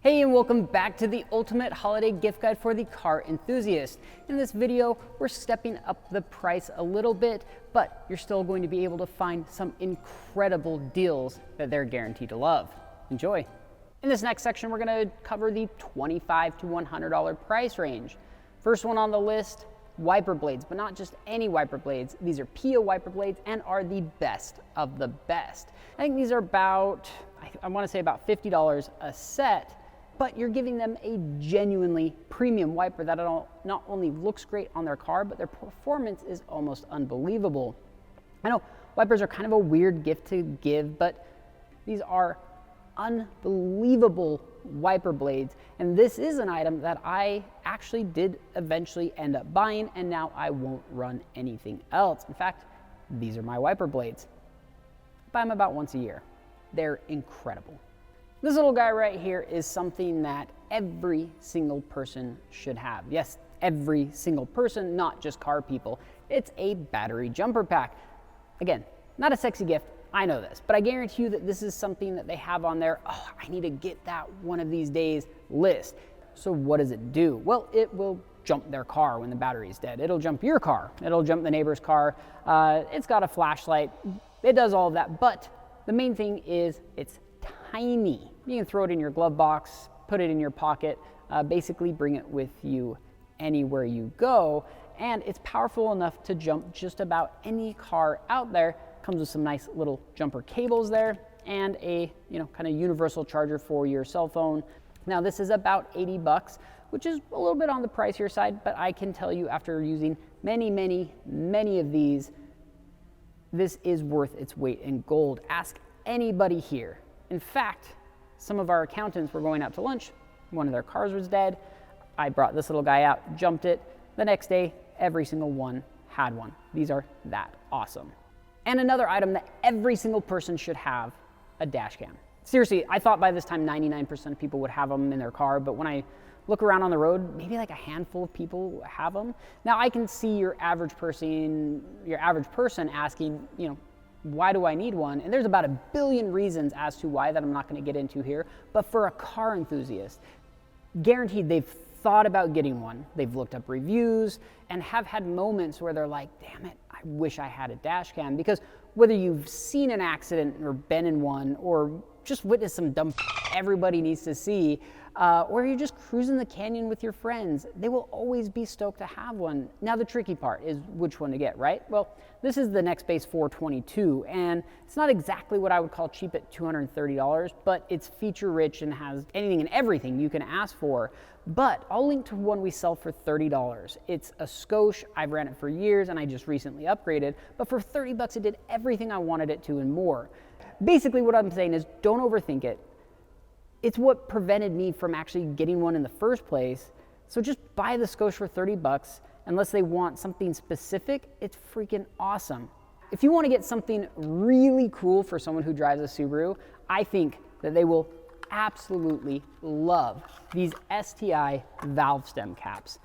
Hey, and welcome back to the ultimate holiday gift guide for the car enthusiast. In this video, we're stepping up the price a little bit, but you're still going to be able to find some incredible deals that they're guaranteed to love. Enjoy. In this next section, we're going to cover the $25 to $100 price range. First one on the list, wiper blades, but not just any wiper blades. These are PIA wiper blades and are the best of the best. I think these are about, I want to say about $50 a set. But you're giving them a genuinely premium wiper that not only looks great on their car, but their performance is almost unbelievable. I know wipers are kind of a weird gift to give, but these are unbelievable wiper blades. And this is an item that I actually did eventually end up buying, and now I won't run anything else. In fact, these are my wiper blades. I buy them about once a year. They're incredible. This little guy right here is something that every single person should have. Yes, every single person, not just car people. It's a battery jumper pack. Again, not a sexy gift, I know this, but I guarantee you that this is something that they have on their, oh, I need to get that one of these days list. So what does it do? Well, it will jump their car when the battery is dead. It'll jump your car. It'll jump the neighbor's car. It's got a flashlight. It does all of that, but the main thing is it's tiny. You can throw it in your glove box, put it in your pocket, basically bring it with you anywhere you go. And it's powerful enough to jump just about any car out there. Comes with some nice little jumper cables there and a kind of universal charger for your cell phone. Now this is about 80 bucks, which is a little bit on the pricier side, but I can tell you after using many of these, this is worth its weight in gold. Ask anybody here. In fact, some of our accountants were going out to lunch. One of their cars was dead. I brought this little guy out, jumped it. The next day, every single one had one. These are that awesome. And another item that every single person should have, a dash cam. Seriously, I thought by this time 99% of people would have them in their car, but when I look around on the road, maybe like a handful of people have them. Now I can see your average person asking, why do I need one? And there's about 1 billion reasons as to why that I'm not going to get into here. But for a car enthusiast, guaranteed they've thought about getting one. They've looked up reviews and have had moments where they're like, damn it, I wish I had a dash cam. Because whether you've seen an accident or been in one or just witnessed some dumb everybody needs to see, or you're just cruising the canyon with your friends, they will always be stoked to have one. Now the tricky part is which one to get, right? Well, this is the Nextbase 422, and it's not exactly what I would call cheap at $230, but it's feature rich and has anything and everything you can ask for. But I'll link to one we sell for $30. It's a Scoche. I've ran it for years and I just recently upgraded, but for 30 bucks it did everything I wanted it to and more. Basically what I'm saying is don't overthink it. It's what prevented me from actually getting one in the first place. So just buy the Scoche for 30 bucks. Unless they want something specific, it's freaking awesome. If you want to get something really cool for someone who drives a Subaru, I think that they will absolutely love these STI Valve Stem Caps.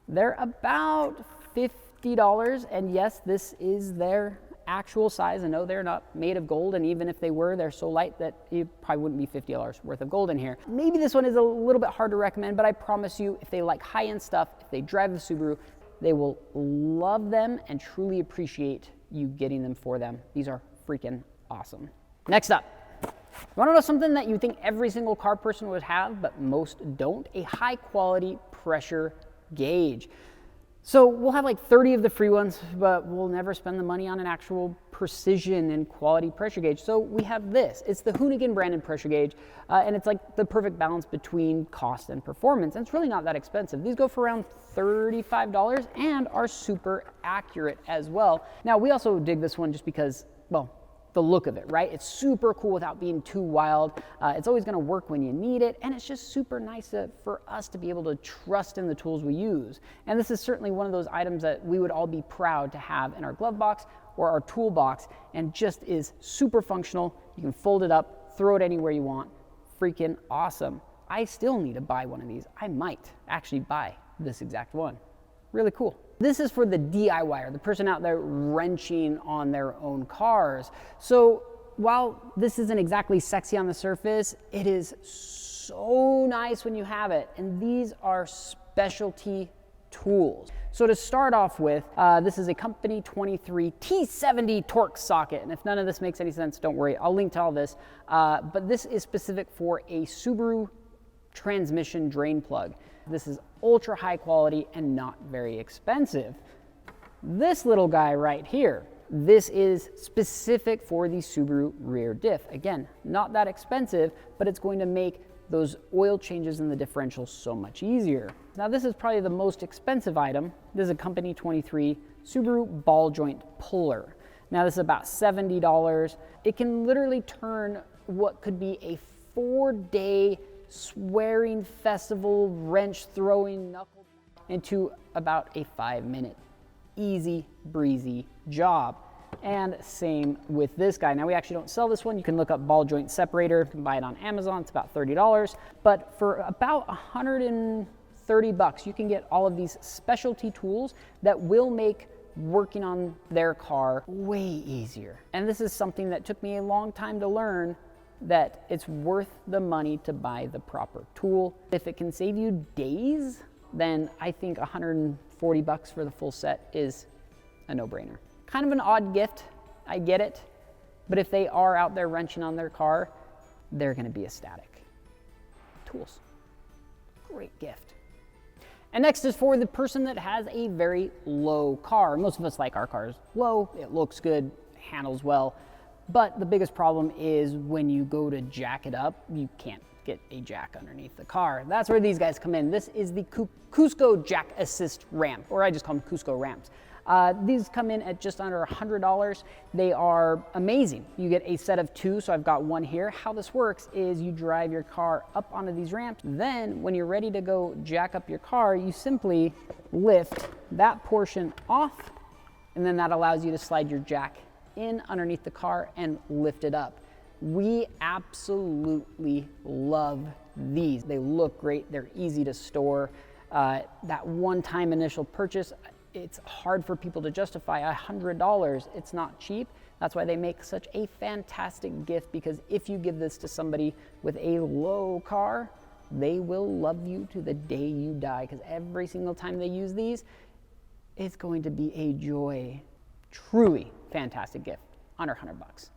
They're about $50, and yes, this is their actual size. I know they're not made of gold, and even if they were, they're so light that it probably wouldn't be $50 worth of gold in here. Maybe this one is a little bit hard to recommend, but I promise you, if they like high-end stuff, if they drive the Subaru, they will love them and truly appreciate you getting them for them. These are freaking awesome. Next up, you want to know something that you think every single car person would have, but most don't? A high-quality pressure gauge. So we'll have like 30 of the free ones, but we'll never spend the money on an actual precision and quality pressure gauge. So we have this. It's the Hoonigan branded pressure gauge, and it's like the perfect balance between cost and performance. And it's really not that expensive. These go for around $35 and are super accurate as well. Now we also dig this one just because, well, the look of it, right? It's super cool without being too wild. It's always gonna work when you need it, and it's just super nice for us to be able to trust in the tools we use. And this is certainly one of those items that we would all be proud to have in our glove box or our toolbox, and just is super functional. You can fold it up, throw it anywhere you want. Freaking awesome. I still need to buy one of these. I might actually buy this exact one. Really cool. This is for the DIYer, the person out there wrenching on their own cars. So while this isn't exactly sexy on the surface, it is so nice when you have it. And these are specialty tools. So to start off with, this is a Company 23 T70 torque socket. And if none of this makes any sense, don't worry, I'll link to all this. But this is specific for a Subaru transmission drain plug. This is ultra high quality and not very expensive. This little guy right here, this is specific for the Subaru rear diff. Again, not that expensive, but it's going to make those oil changes in the differential so much easier. Now this is probably the most expensive item. This is a Company 23 Subaru ball joint puller. Now this is about $70. It can literally turn what could be a 4-day swearing festival, wrench throwing knuckle into about a 5-minute easy breezy job. And same with this guy. Now we actually don't sell this one. You can look up ball joint separator. You can buy it on Amazon. It's about $30. But for about $130, you can get all of these specialty tools that will make working on their car way easier. And this is something that took me a long time to learn, that it's worth the money to buy the proper tool. If it can save you days, then I think $140 for the full set is a no-brainer. Kind of an odd gift, I get it, but if they are out there wrenching on their car, they're gonna be ecstatic. Tools, great gift. And next is for the person that has a very low car. Most of us like our cars low, it looks good, handles well, but the biggest problem is when you go to jack it up, you can't get a jack underneath the car. That's where these guys come in. This is the Cusco Jack Assist Ramp, or I just call them Cusco Ramps. These come in at just under $100. They are amazing. You get a set of 2, so I've got one here. How this works is you drive your car up onto these ramps. Then when you're ready to go jack up your car, you simply lift that portion off, and then that allows you to slide your jack in underneath the car and lift it up. We absolutely love these. They look great. They're easy to store. That one-time initial purchase, it's hard for people to justify $100. It's not cheap. That's why they make such a fantastic gift, because if you give this to somebody with a low car, they will love you to the day you die, because every single time they use these, it's going to be a joy. Truly fantastic gift, under $100.